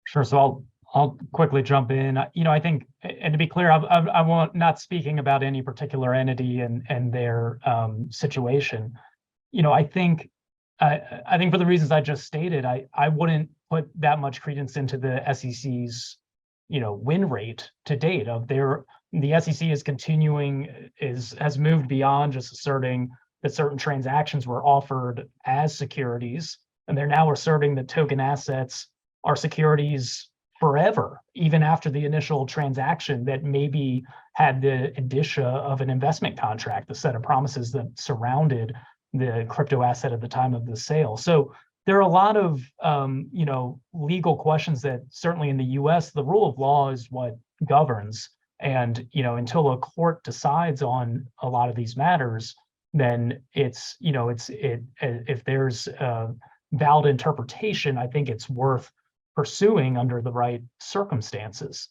Sure. So I'll quickly jump in. I think, and to be clear, I won't, not speaking about any particular entity and their situation. I think for the reasons I just stated, I wouldn't put that much credence into the SEC's win rate to date. The SEC is has moved beyond just asserting that certain transactions were offered as securities, and they're now asserting that token assets are securities forever, even after the initial transaction that maybe had the indicia of an investment contract, the set of promises that surrounded the crypto asset at the time of the sale. So there are a lot of legal questions that certainly in the U.S. the rule of law is what governs, and until a court decides on a lot of these matters, then if there's a valid interpretation, I think it's worth pursuing under the right circumstances.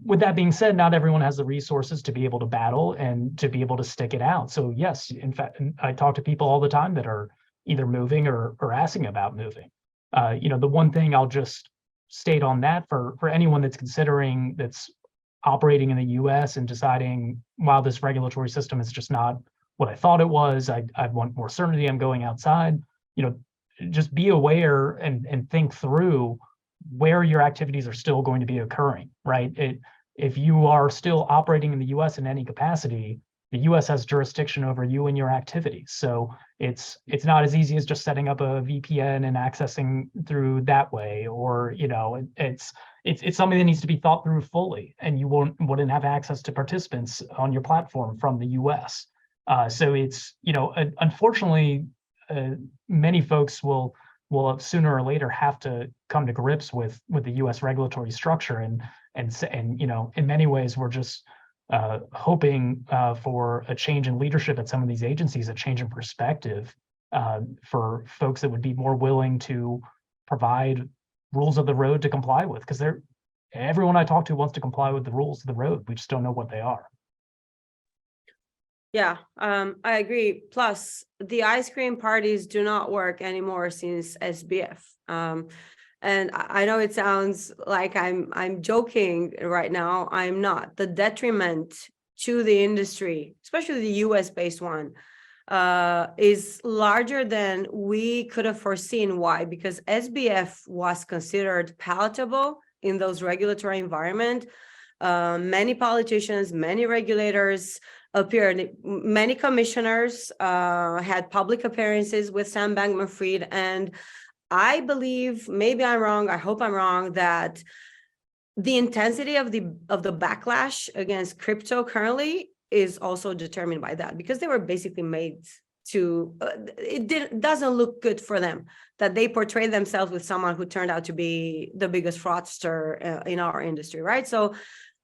With that being said, not everyone has the resources to be able to battle and to be able to stick it out. So yes, in fact, I talk to people all the time that are either moving or asking about moving. The one thing I'll just state on that for anyone that's considering, that's operating in the US and deciding, wow, this regulatory system is just not what I thought it was, I want more certainty, I'm going outside, just be aware and think through where your activities are still going to be occurring, right? If you are still operating in the US in any capacity, the US has jurisdiction over you and your activities. So it's not as easy as just setting up a VPN and accessing through that way, or it's something that needs to be thought through fully, and you wouldn't have access to participants on your platform from the US. So it's unfortunately many folks will sooner or later have to come to grips with the U.S. regulatory structure, and in many ways we're just hoping for a change in leadership at some of these agencies, a change in perspective for folks that would be more willing to provide rules of the road to comply with, because everyone I talk to wants to comply with the rules of the road. We just don't know what they are. Yeah, I agree. Plus, the ice cream parties do not work anymore since SBF. And I know it sounds like I'm joking right now. I'm not. The detriment to the industry, especially the US-based one, is larger than we could have foreseen. Why? Because SBF was considered palatable in those regulatory environment. Many politicians, many regulators appeared, many commissioners had public appearances with Sam Bankman-Fried, and I believe, maybe I'm wrong, I hope I'm wrong, that the intensity of the backlash against crypto currently is also determined by that, because they were basically made to, it doesn't look good for them that they portray themselves with someone who turned out to be the biggest fraudster in our industry, right? So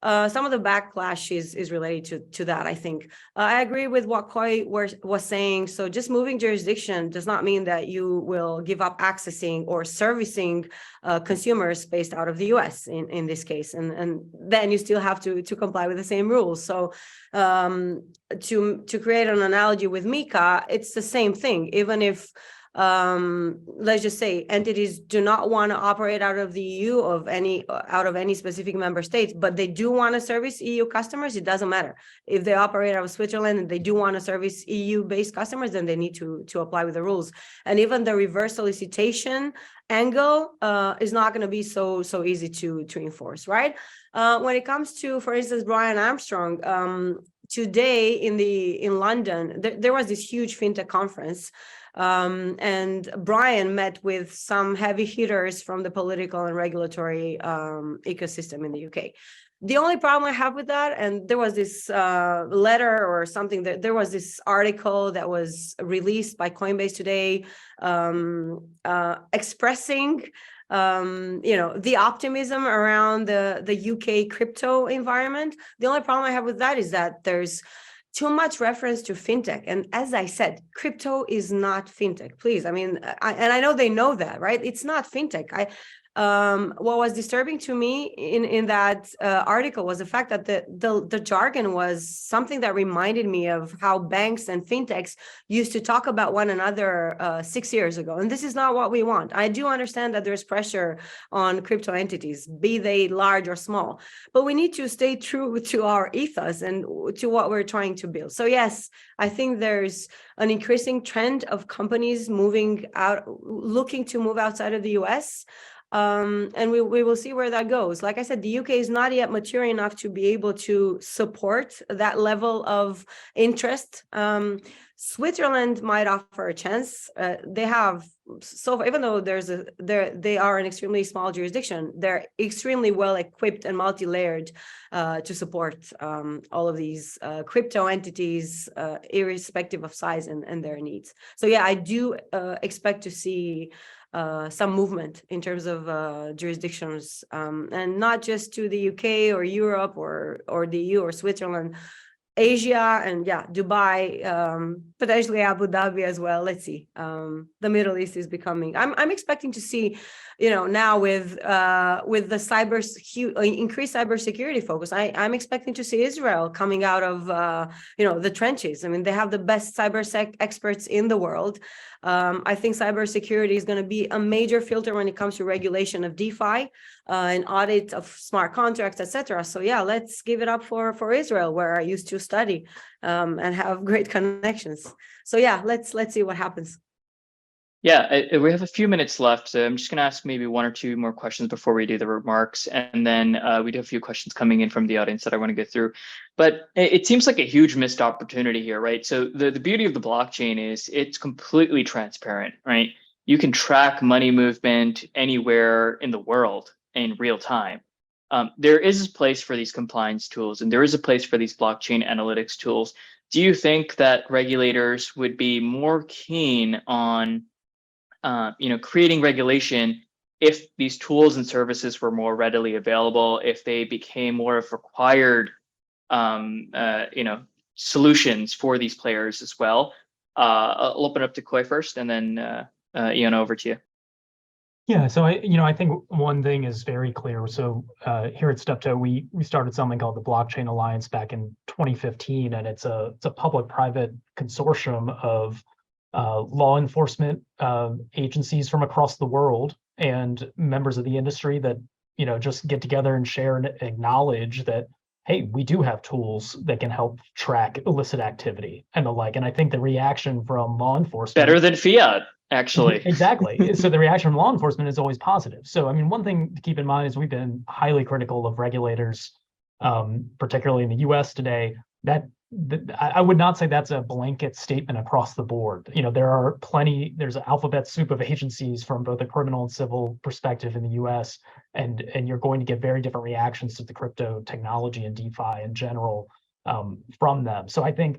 some of the backlash is related to that, I think. I agree with what Koi was saying. So just moving jurisdiction does not mean that you will give up accessing or servicing consumers based out of the US in this case. And then you still have to comply with the same rules. So to create an analogy with Mika, it's the same thing. Even if let's just say entities do not want to operate out of the EU out of any specific member states, but they do want to service EU customers, it doesn't matter. If they operate out of Switzerland and they do want to service EU-based customers, then they need to apply with the rules. And even the reverse solicitation angle is not going to be so easy to enforce, right? When it comes to, for instance, Brian Armstrong, today in London, there was this huge fintech conference. And Brian met with some heavy hitters from the political and regulatory ecosystem in the UK. The only problem I have with that, and there was this letter or something, that there was this article that was released by Coinbase today expressing the optimism around the UK crypto environment. The only problem I have with that is that there's too much reference to fintech. And as I said, crypto is not fintech, please. I mean, I know they know that, right? It's not fintech. What was disturbing to me in that article was the fact that the jargon was something that reminded me of how banks and fintechs used to talk about one another 6 years ago. And this is not what we want. I do understand that there's pressure on crypto entities, be they large or small, but we need to stay true to our ethos and to what we're trying to build. So yes, I think there's an increasing trend of companies moving out, looking to move outside of the US. And we will see where that goes. Like I said, the UK is not yet mature enough to be able to support that level of interest. Switzerland might offer a chance. They have so far, even though they are an extremely small jurisdiction, they're extremely well equipped and multi-layered to support all of these crypto entities, irrespective of size and their needs. So yeah, I do expect to see some movement in terms of jurisdictions, and not just to the UK or Europe or the EU or Switzerland, Asia, and yeah, Dubai, potentially Abu Dhabi as well. Let's see. The Middle East is becoming. I'm expecting to see, now with the increased cybersecurity focus. I'm expecting to see Israel coming out of the trenches. I mean, they have the best cybersec experts in the world. I think cybersecurity is going to be a major filter when it comes to regulation of DeFi. And audit of smart contracts, etc. So yeah, let's give it up for Israel, where I used to study and have great connections. So yeah, let's see what happens. Yeah, we have a few minutes left, so I'm just going to ask maybe one or two more questions before we do the remarks, and then we do have a few questions coming in from the audience that I want to get through. But it seems like a huge missed opportunity here, right? So the beauty of the blockchain is it's completely transparent, right? You can track money movement anywhere in the world in real time. There is a place for these compliance tools, and there is a place for these blockchain analytics tools. Do you think that regulators would be more keen on creating regulation if these tools and services were more readily available, if they became more of required, solutions for these players as well? I'll open up to Koi first, and then Ian, over to you. Yeah, so I think one thing is very clear. So here at Steptoe, we started something called the Blockchain Alliance back in 2015, and it's a public-private consortium of law enforcement agencies from across the world and members of the industry that just get together and share and acknowledge that, hey, we do have tools that can help track illicit activity and the like. And I think the reaction from law enforcement, better than fiat, actually. Exactly. So the reaction from law enforcement is always positive. So I mean, one thing to keep in mind is we've been highly critical of regulators, particularly in the US today, that I would not say that's a blanket statement across the board. There's an alphabet soup of agencies from both a criminal and civil perspective in the US, and you're going to get very different reactions to the crypto technology and DeFi in general from them. So I think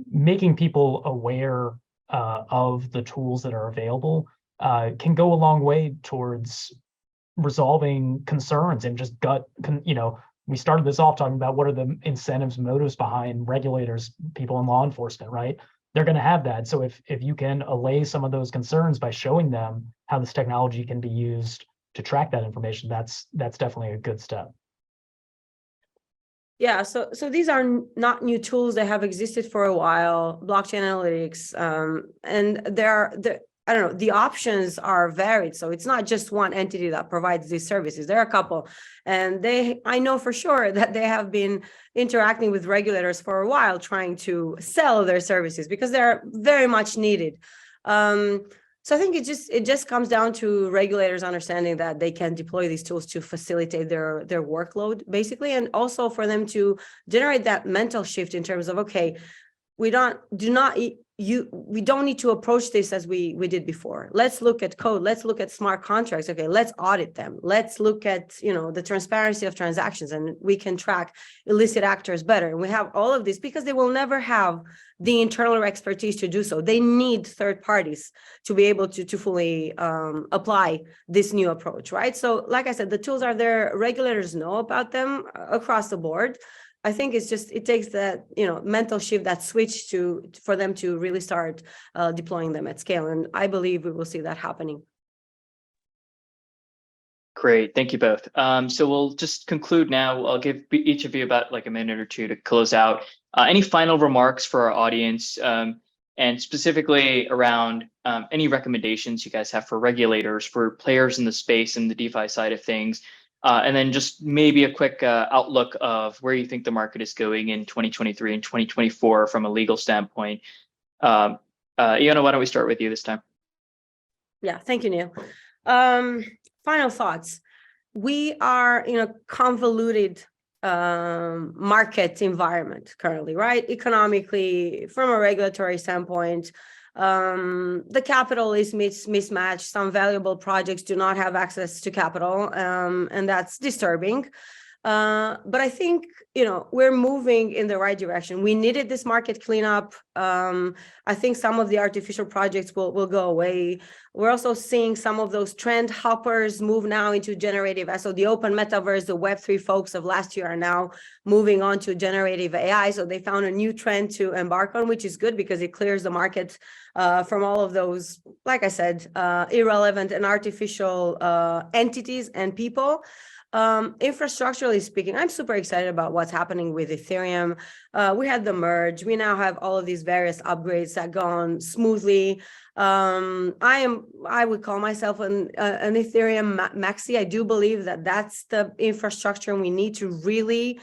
making people aware of the tools that are available can go a long way towards resolving concerns and just we started this off talking about what are the incentives, motives behind regulators, people in law enforcement, right? They're going to have that. So if you can allay some of those concerns by showing them how this technology can be used to track that information, that's definitely a good step. Yeah, so these are not new tools. They have existed for a while, blockchain analytics, and I don't know, the options are varied. So it's not just one entity that provides these services. There are a couple, and I know for sure that they have been interacting with regulators for a while, trying to sell their services because they're very much needed. So I think it just comes down to regulators understanding that they can deploy these tools to facilitate their workload, basically, and also for them to generate that mental shift in terms of, okay, we don't need to approach this as we did before. Let's look at code. Let's look at smart contracts. Okay, let's audit them. Let's look at the transparency of transactions, and we can track illicit actors better. And we have all of this because they will never have the internal expertise to do so. They need third parties to be able to fully apply this new approach, right? So, like I said, the tools are there. Regulators know about them across the board. I think it takes that mental shift, that switch for them to really start deploying them at scale, and I believe we will see that happening. Great, thank you both. So we'll just conclude now. I'll give each of you about like a minute or two to close out. Any final remarks for our audience, and specifically around any recommendations you guys have for regulators, for players in the space and the DeFi side of things? And then just maybe a quick outlook of where you think the market is going in 2023 and 2024 from a legal standpoint. Iona, why don't we start with you this time? Yeah, thank you, Neil. Final thoughts. We are in a convoluted market environment currently, right? Economically, from a regulatory standpoint, the capital is mismatched. Some valuable projects do not have access to capital, and that's disturbing. But I think, we're moving in the right direction. We needed this market cleanup. I think some of the artificial projects will go away. We're also seeing some of those trend hoppers move now into generative. So the open metaverse, the Web3 folks of last year are now moving on to generative AI. So they found a new trend to embark on, which is good because it clears the market from all of those, like I said, irrelevant and artificial entities and people. Infrastructurally speaking, I'm super excited about what's happening with Ethereum. We had the merge. We now have all of these various upgrades that go on smoothly. I would call myself an Ethereum maxi. I do believe that that's the infrastructure we need to really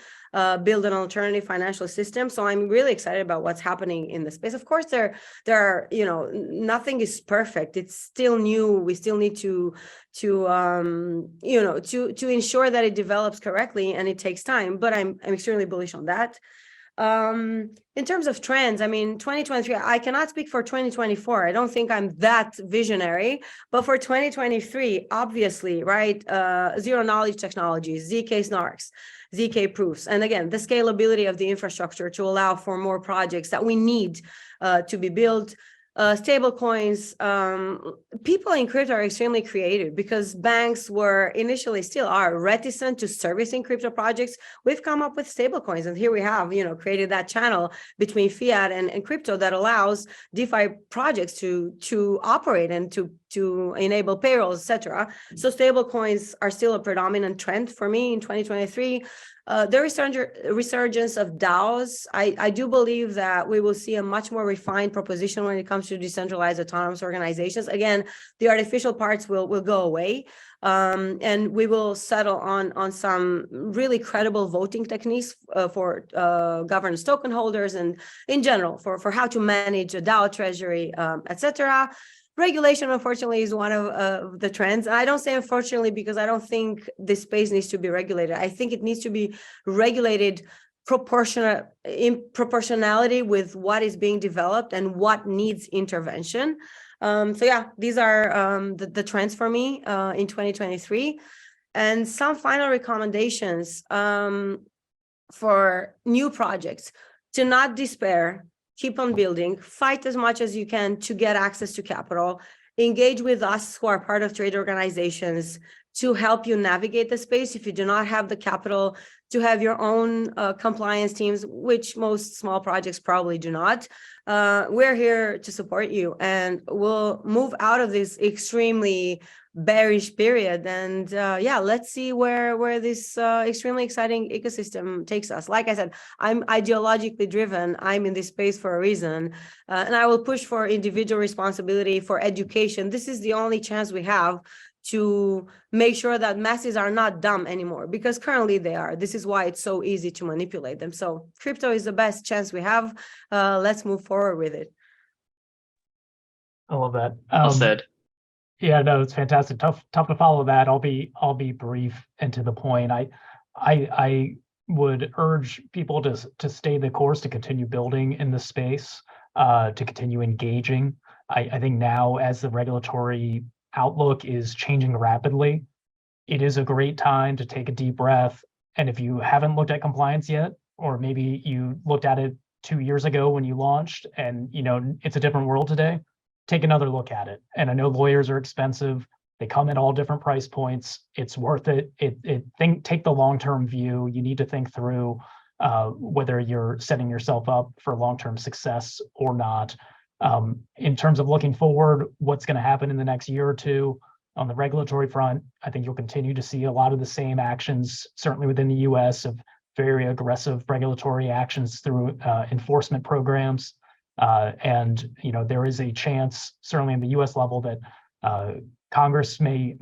build an alternative financial system. So I'm really excited about what's happening in the space. Of course, there are, nothing is perfect. It's still new. We still need to ensure that it develops correctly, and it takes time. But I'm extremely bullish on that. In terms of trends, 2023, I cannot speak for 2024. I don't think I'm that visionary, but for 2023, obviously, right? Zero knowledge technologies, ZK snarks, ZK proofs. And again, the scalability of the infrastructure to allow for more projects that we need to be built. Stable coins, people in crypto are extremely creative because banks were initially, still are, reticent to servicing crypto projects. We've come up with stable coins, and here we have, created that channel between fiat and crypto that allows DeFi projects to operate and to enable payrolls, etc. So stable coins are still a predominant trend for me in 2023. The resurgence of DAOs, I do believe that we will see a much more refined proposition when it comes to decentralized autonomous organizations. Again, the artificial parts will go away, and we will settle on some really credible voting techniques for governance token holders and in general for how to manage a DAO treasury, etc. Regulation, unfortunately, is one of the trends. And I don't say unfortunately because I don't think this space needs to be regulated. I think it needs to be regulated in proportionality with what is being developed and what needs intervention. So yeah, these are the trends for me in 2023. And some final recommendations for new projects: to not despair. Keep on building, fight as much as you can to get access to capital, engage with us who are part of trade organizations to help you navigate the space. If you do not have the capital to have your own compliance teams, which most small projects probably do not, we're here to support you, and we'll move out of this extremely bearish period. And let's see where this extremely exciting ecosystem takes us. Like I said, I'm ideologically driven. I'm in this space for a reason, and I will push for individual responsibility, for education. This is the only chance we have to make sure that masses are not dumb anymore, because currently they are. This is why it's so easy to manipulate them. So crypto is the best chance we have. Let's move forward with it. I love that. Well said. Yeah, no, it's fantastic. Tough to follow that. I'll be brief and to the point. I would urge people to stay the course, to continue building in the space, to continue engaging. I think now, as the regulatory outlook is changing rapidly, it is a great time to take a deep breath. And if you haven't looked at compliance yet, or maybe you looked at it 2 years ago when you launched, and it's a different world today, take another look at it. And I know lawyers are expensive. They come at all different price points. It's worth it. Take the long-term view. You need to think through whether you're setting yourself up for long-term success or not. In terms of looking forward, what's going to happen in the next year or two on the regulatory front, I think you'll continue to see a lot of the same actions, certainly within the US, of very aggressive regulatory actions through enforcement programs. And there is a chance, certainly in the U.S. level, that Congress may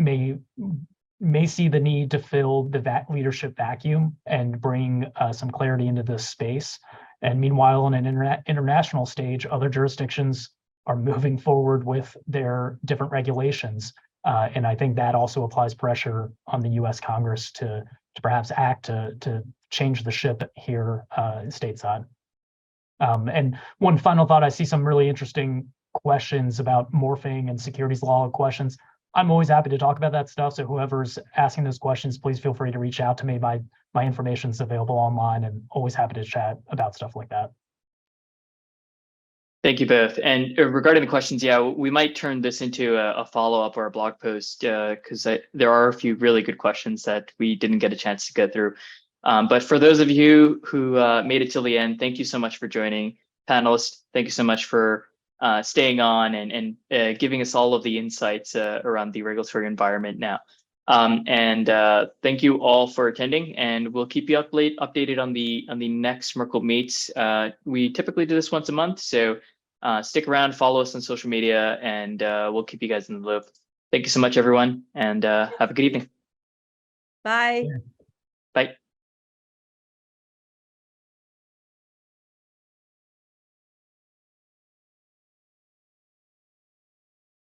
see the need to fill the leadership vacuum and bring some clarity into this space. And meanwhile, on an international stage, other jurisdictions are moving forward with their different regulations. And I think that also applies pressure on the U.S. Congress to perhaps act to change the ship here stateside. And one final thought, I see some really interesting questions about morphing and securities law questions. I'm always happy to talk about that stuff. So whoever's asking those questions, please feel free to reach out to me. My information is available online, and always happy to chat about stuff like that. Thank you both. And regarding the questions, yeah, we might turn this into a follow-up or a blog post because there are a few really good questions that we didn't get a chance to get through. But for those of you who made it till the end, thank you so much for joining. Panelists, thank you so much for staying on and giving us all of the insights around the regulatory environment now. Thank you all for attending, and we'll keep you updated on the next Merkle Meets. We typically do this once a month, so stick around, follow us on social media, and we'll keep you guys in the loop. Thank you so much, everyone, and have a good evening. Bye. Yeah.